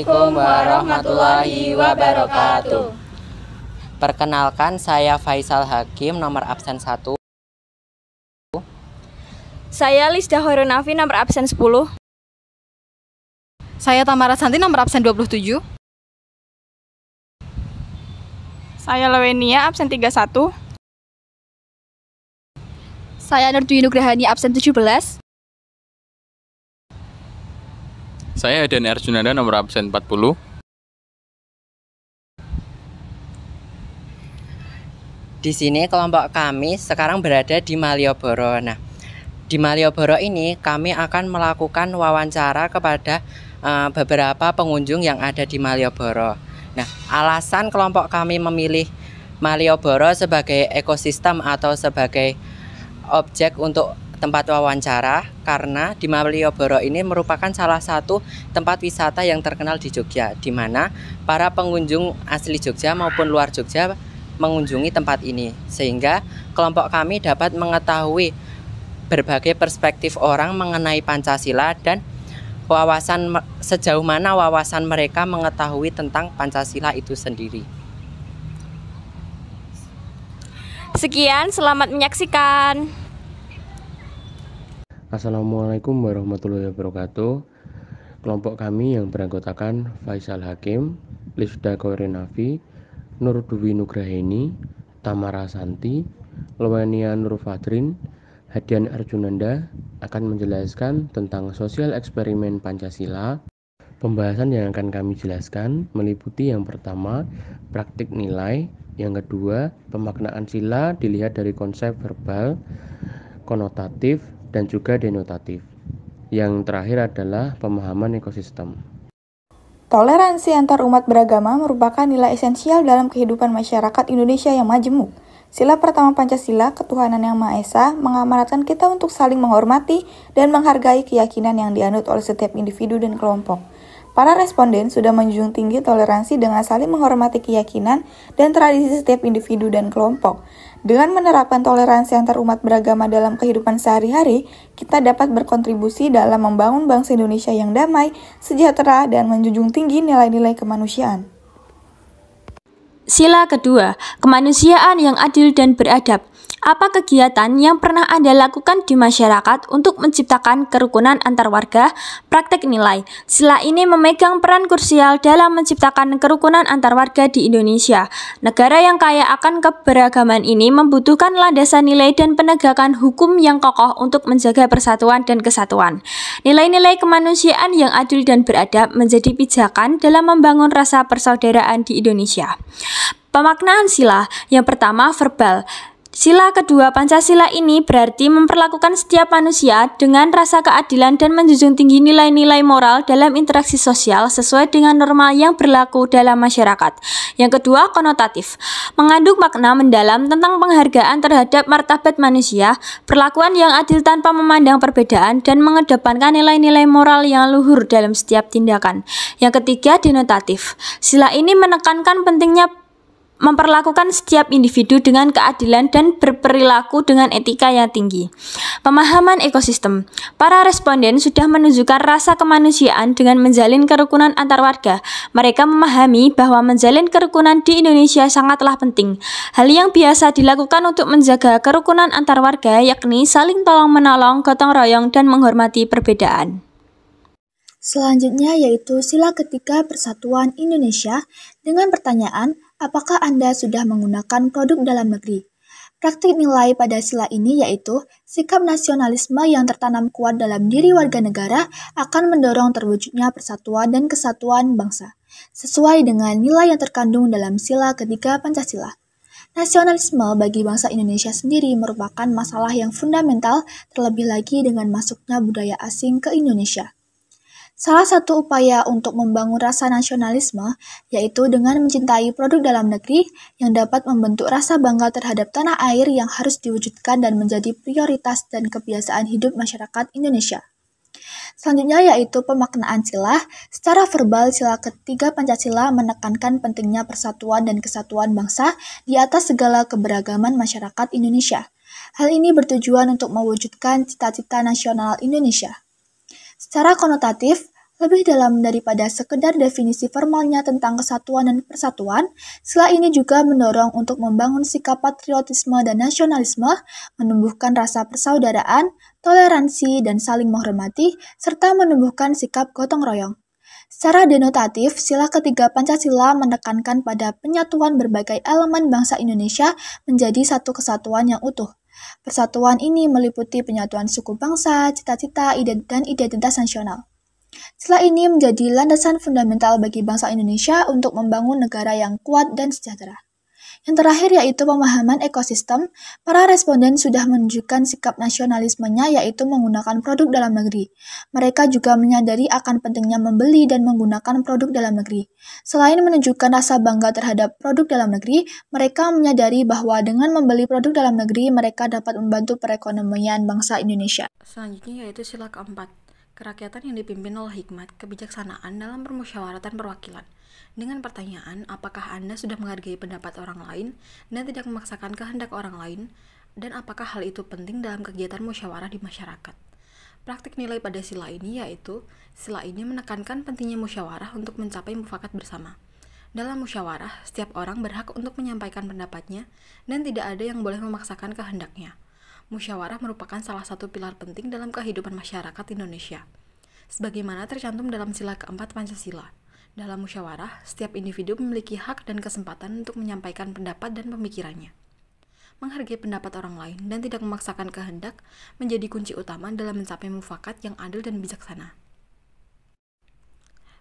Assalamualaikum warahmatullahi wabarakatuh. Perkenalkan, saya Faisal Hakim, nomor absen 1. Saya Lisda Hoirunafi, nomor absen 10. Saya Tamara Santi, nomor absen 27. Saya Lewenia, absen 31. Saya Nurdwi Nugrahani, absen 17. Saya Dani Arjunanda, nomor absen 40. Di sini kelompok kami sekarang berada di Malioboro. Nah, di Malioboro ini kami akan melakukan wawancara kepada beberapa pengunjung yang ada di Malioboro. Nah, alasan kelompok kami memilih Malioboro sebagai ekosistem atau sebagai objek untuk tempat wawancara karena di Malioboro ini merupakan salah satu tempat wisata yang terkenal di Jogja, di mana para pengunjung asli Jogja maupun luar Jogja mengunjungi tempat ini, sehingga kelompok kami dapat mengetahui berbagai perspektif orang mengenai Pancasila dan sejauh mana wawasan mereka mengetahui tentang Pancasila itu sendiri. Sekian, selamat menyaksikan. Assalamualaikum warahmatullahi wabarakatuh. Kelompok kami yang beranggotakan Faisal Hakim, Lisda Hoirunafi, Nurdwi Nugraheni, Tamara Santi, Lewenia Nurfadrin, Hadian Arjunanda akan menjelaskan tentang sosial eksperimen Pancasila. Pembahasan yang akan kami jelaskan meliputi yang pertama, praktik nilai, yang kedua, pemaknaan sila dilihat dari konsep verbal, konotatif, dan juga denotatif. Yang terakhir adalah pemahaman ekosistem. Toleransi antar umat beragama merupakan nilai esensial dalam kehidupan masyarakat Indonesia yang majemuk. Sila pertama Pancasila, ketuhanan yang Maha Esa, mengamanatkan kita untuk saling menghormati dan menghargai keyakinan yang dianut oleh setiap individu dan kelompok. Para responden sudah menjunjung tinggi toleransi dengan saling menghormati keyakinan dan tradisi setiap individu dan kelompok. Dengan menerapkan toleransi antar umat beragama dalam kehidupan sehari-hari, kita dapat berkontribusi dalam membangun bangsa Indonesia yang damai, sejahtera, dan menjunjung tinggi nilai-nilai kemanusiaan. Sila kedua, kemanusiaan yang adil dan beradab. Apa kegiatan yang pernah Anda lakukan di masyarakat untuk menciptakan kerukunan antar warga? Praktek nilai. Sila ini memegang peran krusial dalam menciptakan kerukunan antar warga di Indonesia. Negara yang kaya akan keberagaman ini membutuhkan landasan nilai dan penegakan hukum yang kokoh untuk menjaga persatuan dan kesatuan. Nilai-nilai kemanusiaan yang adil dan beradab menjadi pijakan dalam membangun rasa persaudaraan di Indonesia. Pemaknaan sila. Yang pertama, verbal. Sila kedua Pancasila ini berarti memperlakukan setiap manusia dengan rasa keadilan dan menjunjung tinggi nilai-nilai moral dalam interaksi sosial sesuai dengan norma yang berlaku dalam masyarakat. Yang kedua, konotatif. Mengandung makna mendalam tentang penghargaan terhadap martabat manusia, perlakuan yang adil tanpa memandang perbedaan, dan mengedepankan nilai-nilai moral yang luhur dalam setiap tindakan. Yang ketiga, denotatif. Sila ini menekankan pentingnya memperlakukan setiap individu dengan keadilan dan berperilaku dengan etika yang tinggi. Pemahaman ekosistem. Para responden sudah menunjukkan rasa kemanusiaan dengan menjalin kerukunan antar warga. Mereka memahami bahwa menjalin kerukunan di Indonesia sangatlah penting. Hal yang biasa dilakukan untuk menjaga kerukunan antar warga yakni saling tolong-menolong, gotong royong, dan menghormati perbedaan. Selanjutnya yaitu sila ketiga Persatuan Indonesia dengan pertanyaan, apakah Anda sudah menggunakan produk dalam negeri? Praktik nilai pada sila ini yaitu sikap nasionalisme yang tertanam kuat dalam diri warga negara akan mendorong terwujudnya persatuan dan kesatuan bangsa, sesuai dengan nilai yang terkandung dalam sila ketiga Pancasila. Nasionalisme bagi bangsa Indonesia sendiri merupakan masalah yang fundamental, terlebih lagi dengan masuknya budaya asing ke Indonesia. Salah satu upaya untuk membangun rasa nasionalisme yaitu dengan mencintai produk dalam negeri yang dapat membentuk rasa bangga terhadap tanah air yang harus diwujudkan dan menjadi prioritas dan kebiasaan hidup masyarakat Indonesia. Selanjutnya yaitu pemaknaan sila. Secara verbal, sila ketiga Pancasila menekankan pentingnya persatuan dan kesatuan bangsa di atas segala keberagaman masyarakat Indonesia. Hal ini bertujuan untuk mewujudkan cita-cita nasional Indonesia. Secara konotatif, Lebih dalam daripada sekedar definisi formalnya tentang kesatuan dan persatuan, sila ini juga mendorong untuk membangun sikap patriotisme dan nasionalisme, menumbuhkan rasa persaudaraan, toleransi, dan saling menghormati, serta menumbuhkan sikap gotong royong. Secara denotatif, sila ketiga Pancasila menekankan pada penyatuan berbagai elemen bangsa Indonesia menjadi satu kesatuan yang utuh. Persatuan ini meliputi penyatuan suku bangsa, cita-cita, dan identitas nasional. Sila ini menjadi landasan fundamental bagi bangsa Indonesia untuk membangun negara yang kuat dan sejahtera. Yang terakhir yaitu pemahaman ekosistem. Para responden sudah menunjukkan sikap nasionalismenya yaitu menggunakan produk dalam negeri. Mereka juga menyadari akan pentingnya membeli dan menggunakan produk dalam negeri. Selain menunjukkan rasa bangga terhadap produk dalam negeri, mereka menyadari bahwa dengan membeli produk dalam negeri, mereka dapat membantu perekonomian bangsa Indonesia. Selanjutnya yaitu sila keempat. Kerakyatan yang dipimpin oleh hikmat, kebijaksanaan dalam permusyawaratan perwakilan. Dengan pertanyaan, apakah Anda sudah menghargai pendapat orang lain dan tidak memaksakan kehendak orang lain, dan apakah hal itu penting dalam kegiatan musyawarah di masyarakat? Praktik nilai pada sila ini yaitu, sila ini menekankan pentingnya musyawarah untuk mencapai mufakat bersama. Dalam musyawarah, setiap orang berhak untuk menyampaikan pendapatnya dan tidak ada yang boleh memaksakan kehendaknya. Musyawarah merupakan salah satu pilar penting dalam kehidupan masyarakat Indonesia. Sebagaimana tercantum dalam sila keempat Pancasila, dalam musyawarah, setiap individu memiliki hak dan kesempatan untuk menyampaikan pendapat dan pemikirannya. Menghargai pendapat orang lain dan tidak memaksakan kehendak menjadi kunci utama dalam mencapai mufakat yang adil dan bijaksana.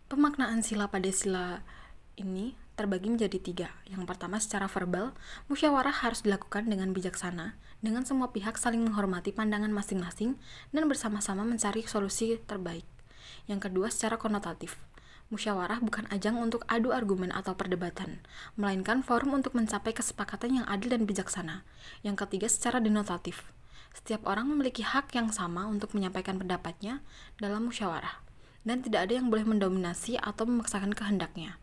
Pemaknaan sila pada sila ini terbagi menjadi 3. Yang pertama, secara verbal, musyawarah harus dilakukan dengan bijaksana, dengan semua pihak saling menghormati pandangan masing-masing dan bersama-sama mencari solusi terbaik. Yang kedua, secara konotatif, musyawarah bukan ajang untuk adu argumen atau perdebatan, melainkan forum untuk mencapai kesepakatan yang adil dan bijaksana. Yang ketiga, secara denotatif, setiap orang memiliki hak yang sama untuk menyampaikan pendapatnya dalam musyawarah, dan tidak ada yang boleh mendominasi atau memaksakan kehendaknya.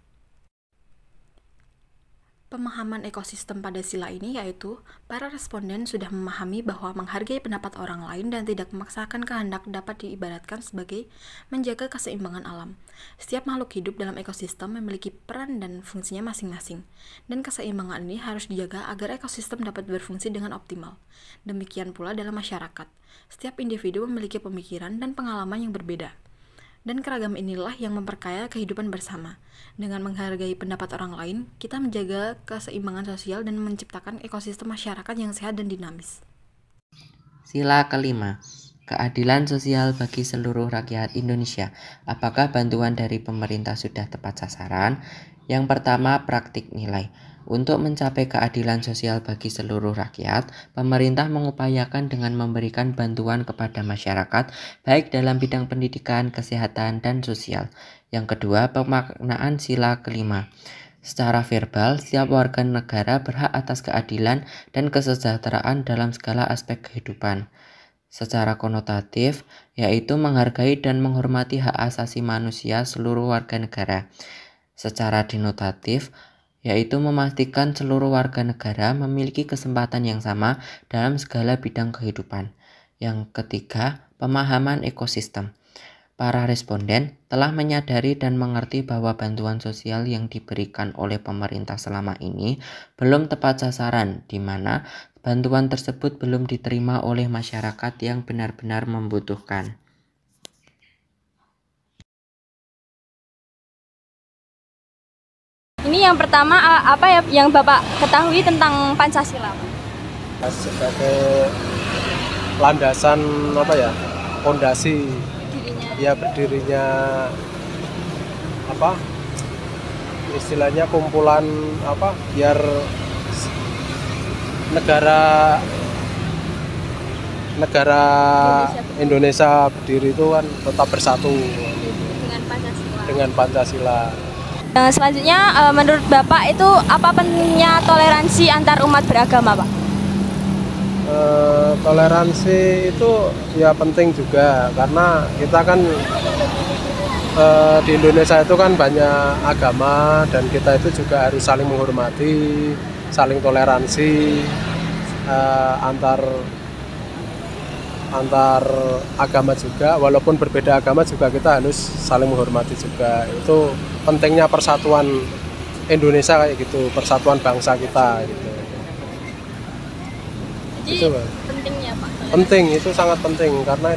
Pemahaman ekosistem pada sila ini yaitu, para responden sudah memahami bahwa menghargai pendapat orang lain dan tidak memaksakan kehendak dapat diibaratkan sebagai menjaga keseimbangan alam. Setiap makhluk hidup dalam ekosistem memiliki peran dan fungsinya masing-masing, dan keseimbangan ini harus dijaga agar ekosistem dapat berfungsi dengan optimal. Demikian pula dalam masyarakat, setiap individu memiliki pemikiran dan pengalaman yang berbeda. Dan keragaman inilah yang memperkaya kehidupan bersama. Dengan menghargai pendapat orang lain, kita menjaga keseimbangan sosial dan menciptakan ekosistem masyarakat yang sehat dan dinamis. Sila kelima, keadilan sosial bagi seluruh rakyat Indonesia. Apakah bantuan dari pemerintah sudah tepat sasaran? Yang pertama, praktik nilai. Untuk mencapai keadilan sosial bagi seluruh rakyat, pemerintah mengupayakan dengan memberikan bantuan kepada masyarakat, baik dalam bidang pendidikan, kesehatan, dan sosial. Yang kedua, pemaknaan sila kelima. Secara verbal, setiap warga negara berhak atas keadilan dan kesejahteraan dalam segala aspek kehidupan. Secara konotatif, yaitu menghargai dan menghormati hak asasi manusia seluruh warga negara. Secara denotatif, yaitu memastikan seluruh warga negara memiliki kesempatan yang sama dalam segala bidang kehidupan. Yang ketiga, pemahaman ekosistem. Para responden telah menyadari dan mengerti bahwa bantuan sosial yang diberikan oleh pemerintah selama ini belum tepat sasaran, di mana bantuan tersebut belum diterima oleh masyarakat yang benar-benar membutuhkan. Ini yang pertama, apa ya yang Bapak ketahui tentang Pancasila? Sebagai landasan fondasi berdirinya istilahnya kumpulan biar negara Indonesia berdiri itu kan tetap bersatu dengan Pancasila. Selanjutnya, menurut Bapak itu apa pentingnya toleransi antar umat beragama, Pak? Toleransi itu ya penting juga, karena kita kan di Indonesia itu kan banyak agama, dan kita itu juga harus saling menghormati, saling toleransi antar antar agama juga, walaupun berbeda agama juga kita harus saling menghormati juga. Itu pentingnya persatuan Indonesia kayak gitu, persatuan bangsa kita gitu. Jadi Itu, Pak. pentingnya Pak. Penting, itu sangat penting karena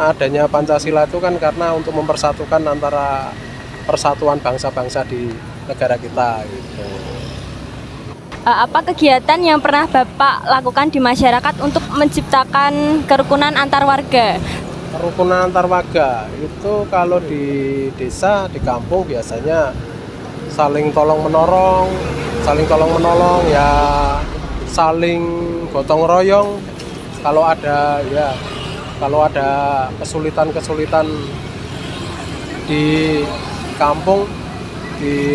adanya Pancasila itu kan karena untuk mempersatukan antara persatuan bangsa-bangsa di negara kita gitu. Apa kegiatan yang pernah Bapak lakukan di masyarakat untuk menciptakan kerukunan antar warga? Kerukunan antar warga itu kalau di desa, di kampung biasanya saling tolong menolong ya, saling gotong royong kalau ada kesulitan di kampung,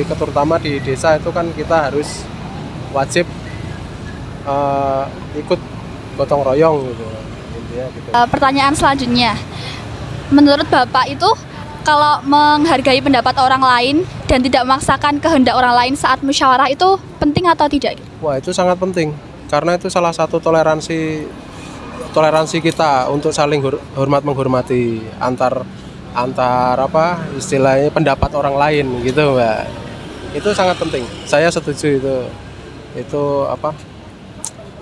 terutama di desa itu kan kita harus wajib ikut gotong royong gitu. Intinya gitu. Pertanyaan selanjutnya, menurut Bapak itu kalau menghargai pendapat orang lain dan tidak memaksakan kehendak orang lain saat musyawarah itu penting atau tidak? Wah, itu sangat penting karena itu salah satu toleransi kita untuk saling hormat menghormati antar apa istilahnya pendapat orang lain gitu, Mbak. Itu sangat penting. Saya setuju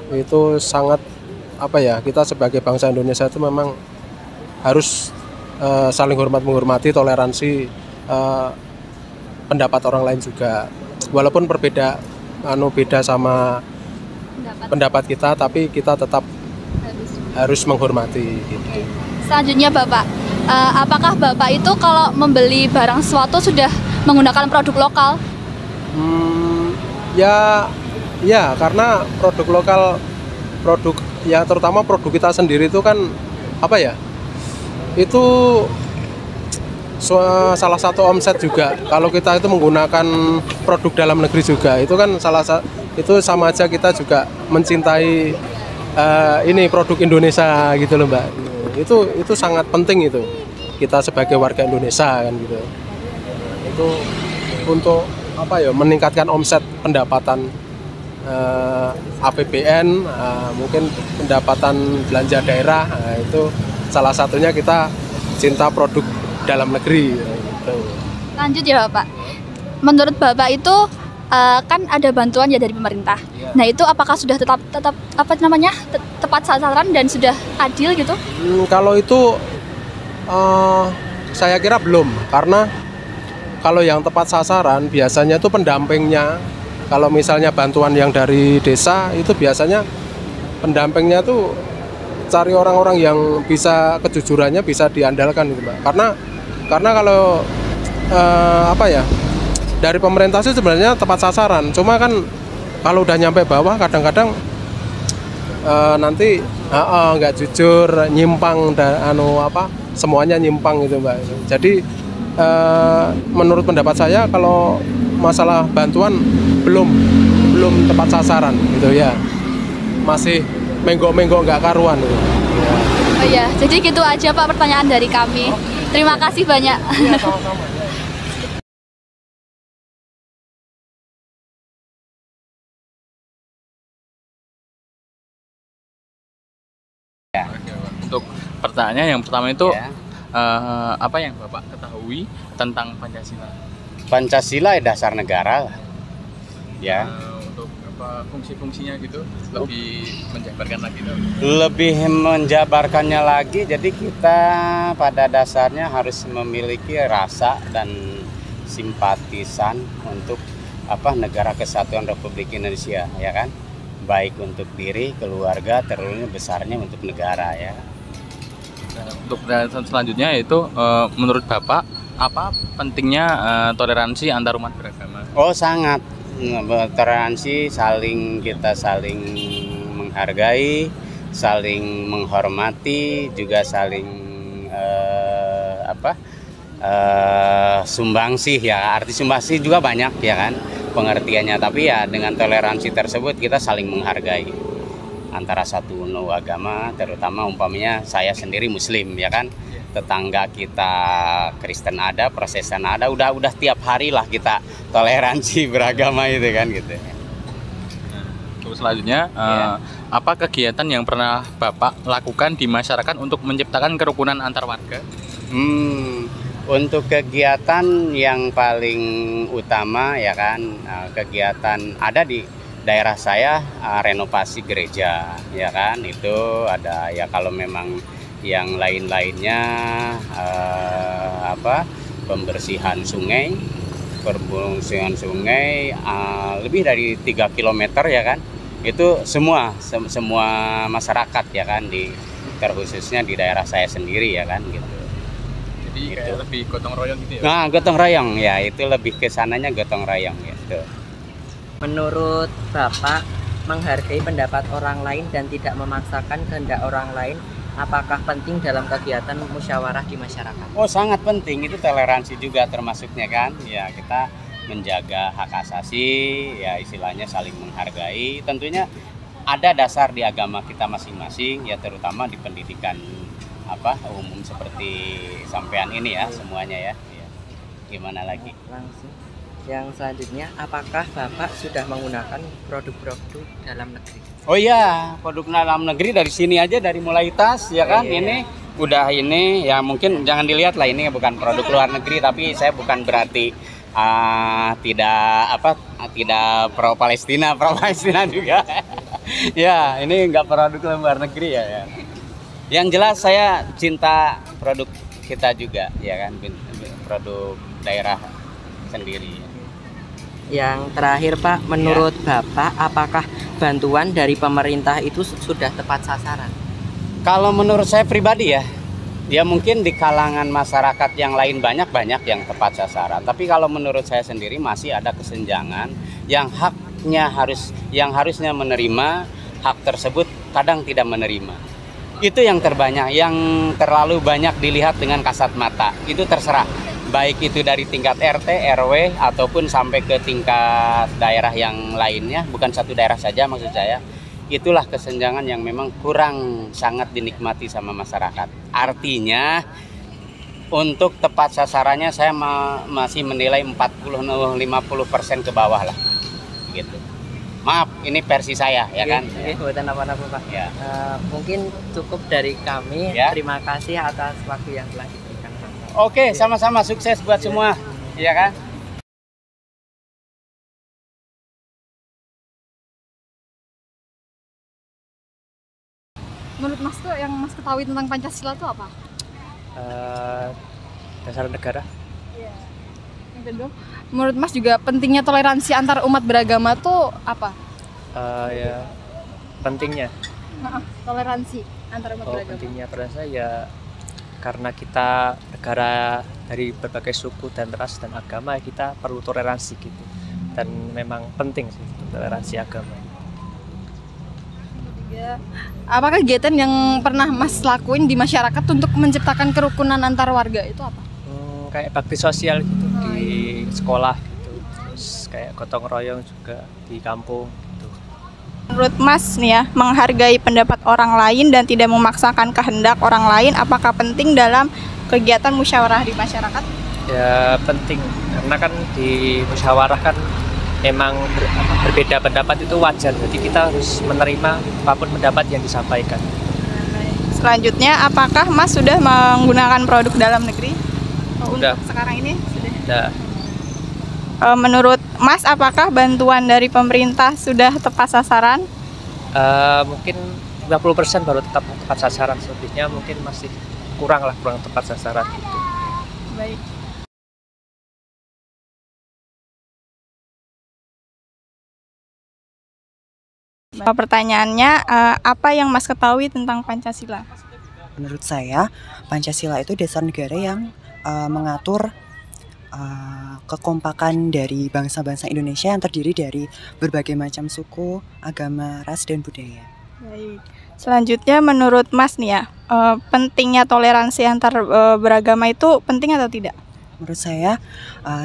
itu sangat kita sebagai bangsa Indonesia itu memang harus saling hormat menghormati, toleransi pendapat orang lain juga, walaupun beda sama pendapat kita, tapi kita tetap harus menghormati gitu. Selanjutnya Bapak, apakah Bapak itu kalau membeli barang sesuatu sudah menggunakan produk lokal? Ya, karena produk lokal, ya terutama produk kita sendiri itu kan itu salah satu omset juga. Kalau kita itu menggunakan produk dalam negeri juga, itu kan itu sama aja kita juga mencintai ini produk Indonesia gitu loh, Mbak. Itu sangat penting itu kita sebagai warga Indonesia kan gitu. Itu untuk meningkatkan omset pendapatan APBN, mungkin pendapatan belanja daerah, itu salah satunya kita cinta produk dalam negeri gitu. Lanjut ya Bapak, menurut Bapak itu kan ada bantuan ya dari pemerintah. Nah itu apakah sudah tepat sasaran dan sudah adil gitu? Kalau itu saya kira belum, karena kalau yang tepat sasaran biasanya itu pendampingnya. Kalau misalnya bantuan yang dari desa itu biasanya pendampingnya tuh cari orang-orang yang bisa kejujurannya bisa diandalkan gitu, Mbak. Karena kalau dari pemerintah sih sebenarnya tepat sasaran. Cuma kan kalau udah nyampe bawah kadang-kadang nanti nggak jujur, nyimpang semuanya nyimpang gitu, Mbak. Jadi menurut pendapat saya kalau masalah bantuan belum tepat sasaran gitu ya, masih menggok-menggok nggak karuan gitu. Ya. Oh iya, jadi gitu aja Pak pertanyaan dari kami. Terima kasih banyak. Iya, sama-sama. Untuk pertanyaan yang pertama itu apa yang Bapak ketahui tentang Pancasila? Pancasila dasar negara lah. Ya. Untuk apa fungsi-fungsinya gitu lebih menjabarkan lagi tuh. Lebih menjabarkannya lagi, jadi kita pada dasarnya harus memiliki rasa dan simpatisan untuk negara kesatuan Republik Indonesia, ya kan? Baik untuk diri, keluarga, terusnya besarnya untuk negara, ya. Untuk pertanyaan selanjutnya itu menurut Bapak apa pentingnya toleransi antar umat beragama? Oh, sangat. Toleransi, kita saling menghargai, saling menghormati, juga saling sumbangsih ya. Arti sumbangsih juga banyak ya kan pengertiannya, tapi ya dengan toleransi tersebut kita saling menghargai antara satu agama, terutama umpamanya saya sendiri Muslim ya kan, tetangga kita Kristen ada, Protestan ada, udah tiap hari lah kita toleransi beragama itu kan gitu. Terus selanjutnya, apa kegiatan yang pernah Bapak lakukan di masyarakat untuk menciptakan kerukunan antar warga? Untuk kegiatan yang paling utama ya kan, kegiatan ada di daerah saya, renovasi gereja ya kan, itu ada ya. Kalau memang yang lain-lainnya pembersihan sungai lebih dari 3 km ya kan, itu semua masyarakat ya kan, terkhususnya di daerah saya sendiri ya kan gitu. Jadi kayak lebih gotong royong gitu ya? Nah, gotong royong ya, itu lebih ke sananya gotong royong gitu. Menurut Bapak, menghargai pendapat orang lain dan tidak memaksakan kehendak orang lain, apakah penting dalam kegiatan musyawarah di masyarakat? Oh, sangat penting. Itu toleransi juga termasuknya kan. Ya, kita menjaga hak asasi, ya istilahnya saling menghargai. Tentunya ada dasar di agama kita masing-masing, ya terutama di pendidikan umum seperti sampean ini ya, semuanya ya. Gimana lagi? Langsung. Yang selanjutnya, apakah Bapak sudah menggunakan produk-produk dalam negeri? Oh iya, produk dalam negeri dari sini aja, dari mulai tas ya kan, ini udah ini ya, mungkin jangan dilihat lah ini bukan produk luar negeri, tapi saya bukan berarti tidak pro Palestina juga. Ya, ini enggak produk luar negeri ya. Yang jelas saya cinta produk kita juga ya kan, produk daerah sendiri. Yang terakhir Pak, menurut Bapak, apakah bantuan dari pemerintah itu sudah tepat sasaran? Kalau menurut saya pribadi ya mungkin di kalangan masyarakat yang lain banyak yang tepat sasaran. Tapi kalau menurut saya sendiri masih ada kesenjangan yang harusnya menerima hak tersebut kadang tidak menerima. Itu yang terbanyak, yang terlalu banyak dilihat dengan kasat mata. Itu terserah. Baik itu dari tingkat RT, RW, ataupun sampai ke tingkat daerah yang lainnya, bukan satu daerah saja maksud saya. Itulah kesenjangan yang memang kurang sangat dinikmati sama masyarakat. Artinya, untuk tepat sasarannya saya masih menilai 40-50% ke bawah lah. Gitu. Maaf, ini versi saya ya kan. Bukan apa-apa Pak. Ya. Mungkin cukup dari kami. Ya. Terima kasih atas waktu yang telah diberikan. Oke, sama-sama, sukses buat semua, iya kan? Menurut Mas tuh yang Mas ketahui tentang Pancasila itu apa? Dasar negara. Iya. Yang kedua, menurut Mas juga pentingnya toleransi antar umat beragama tuh apa? Ya pentingnya. Toleransi antar umat beragama. Pentingnya pada saya karena kita negara dari berbagai suku dan ras dan agama, kita perlu toleransi gitu, dan memang penting sih toleransi agama. Ketiga, apa kegiatan yang pernah Mas lakuin di masyarakat untuk menciptakan kerukunan antar warga itu apa? Kayak bakti sosial gitu di sekolah gitu, terus kayak gotong royong juga di kampung. Menurut Mas nih ya, menghargai pendapat orang lain dan tidak memaksakan kehendak orang lain, apakah penting dalam kegiatan musyawarah di masyarakat? Ya penting, karena kan di musyawarah kan memang berbeda pendapat itu wajar, jadi kita harus menerima apapun pendapat yang disampaikan. Selanjutnya, apakah Mas sudah menggunakan produk dalam negeri? Sudah. Untuk sekarang ini sudah. Menurut Mas, apakah bantuan dari pemerintah sudah tepat sasaran? Mungkin 50% baru tepat sasaran, selebihnya mungkin masih kurang tepat sasaran gitu. Baik. Pertanyaannya, apa yang Mas ketahui tentang Pancasila? Menurut saya, Pancasila itu dasar negara yang mengatur kekompakan dari bangsa-bangsa Indonesia yang terdiri dari berbagai macam suku, agama, ras, dan budaya. Baik. Selanjutnya, menurut Mas nih ya, pentingnya toleransi antar beragama itu penting atau tidak? Menurut saya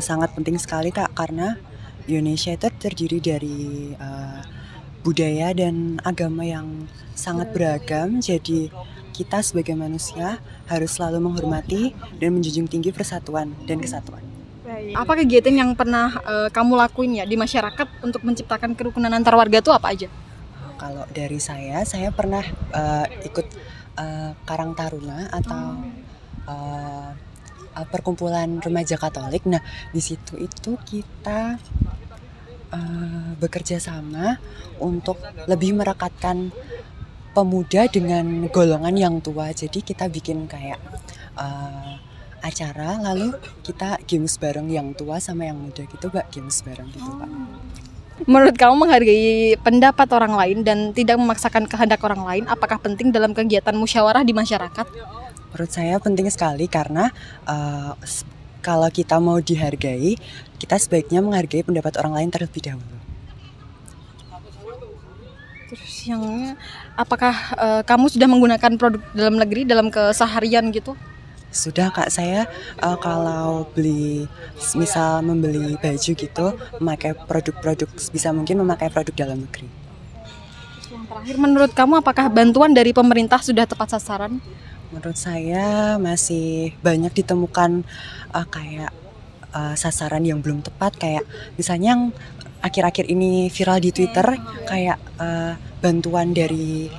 sangat penting sekali Kak, karena Indonesia itu terdiri dari budaya dan agama yang sangat beragam. Jadi kita sebagai manusia harus selalu menghormati dan menjunjung tinggi persatuan dan kesatuan. Apa kegiatan yang pernah kamu lakuin ya di masyarakat untuk menciptakan kerukunan antar warga itu apa aja? Kalau dari saya pernah ikut Karang Taruna atau perkumpulan remaja Katolik. Nah, di situ itu kita bekerja sama untuk lebih merekatkan pemuda dengan golongan yang tua. Jadi kita bikin kayak acara, lalu kita games bareng yang tua sama yang muda gitu, Mbak, games bareng gitu, Pak. Menurut kamu menghargai pendapat orang lain dan tidak memaksakan kehendak orang lain, apakah penting dalam kegiatan musyawarah di masyarakat? Menurut saya penting sekali karena kalau kita mau dihargai, kita sebaiknya menghargai pendapat orang lain terlebih dahulu. Terus yang apakah kamu sudah menggunakan produk dalam negeri dalam keseharian gitu? Sudah, Kak. Saya kalau misal membeli baju gitu, memakai produk-produk, bisa mungkin memakai produk dalam negeri. Yang terakhir, menurut kamu apakah bantuan dari pemerintah sudah tepat sasaran? Menurut saya masih banyak ditemukan sasaran yang belum tepat, kayak misalnya yang akhir-akhir ini viral di Twitter, kayak bantuan dari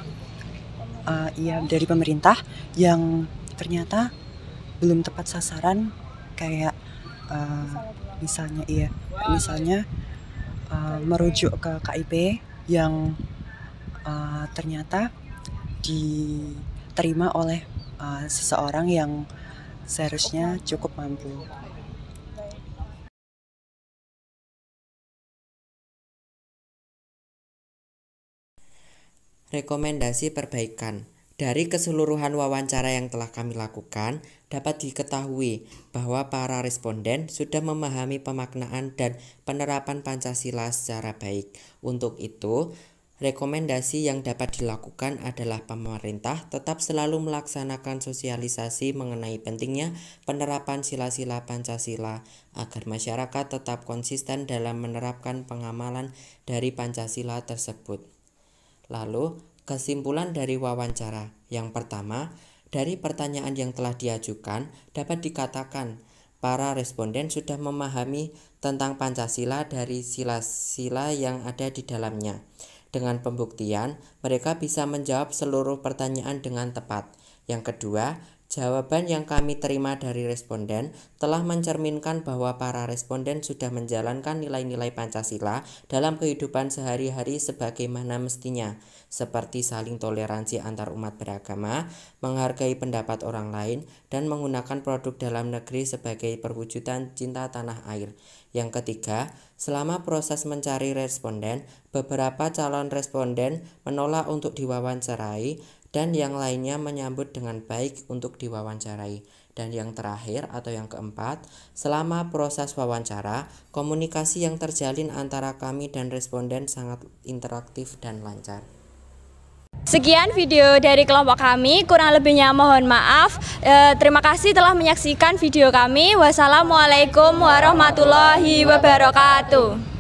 pemerintah yang ternyata belum tepat sasaran, kayak misalnya merujuk ke KIP yang ternyata diterima oleh seseorang yang seharusnya cukup mampu. Rekomendasi perbaikan. Dari keseluruhan wawancara yang telah kami lakukan, dapat diketahui bahwa para responden sudah memahami pemaknaan dan penerapan Pancasila secara baik. Untuk itu, rekomendasi yang dapat dilakukan adalah pemerintah tetap selalu melaksanakan sosialisasi mengenai pentingnya penerapan sila-sila Pancasila agar masyarakat tetap konsisten dalam menerapkan pengamalan dari Pancasila tersebut. Lalu, kesimpulan dari wawancara. Yang pertama, dari pertanyaan yang telah diajukan, dapat dikatakan para responden sudah memahami tentang Pancasila dari sila-sila yang ada di dalamnya. Dengan pembuktian, mereka bisa menjawab seluruh pertanyaan dengan tepat. Yang kedua, jawaban yang kami terima dari responden telah mencerminkan bahwa para responden sudah menjalankan nilai-nilai Pancasila dalam kehidupan sehari-hari sebagaimana mestinya, seperti saling toleransi antar umat beragama, menghargai pendapat orang lain, dan menggunakan produk dalam negeri sebagai perwujudan cinta tanah air. Yang ketiga, selama proses mencari responden, beberapa calon responden menolak untuk diwawancarai, dan yang lainnya menyambut dengan baik untuk diwawancarai. Dan yang terakhir atau yang keempat, selama proses wawancara, komunikasi yang terjalin antara kami dan responden sangat interaktif dan lancar. Sekian video dari kelompok kami, kurang lebihnya mohon maaf. Terima kasih telah menyaksikan video kami. Wassalamualaikum warahmatullahi wabarakatuh.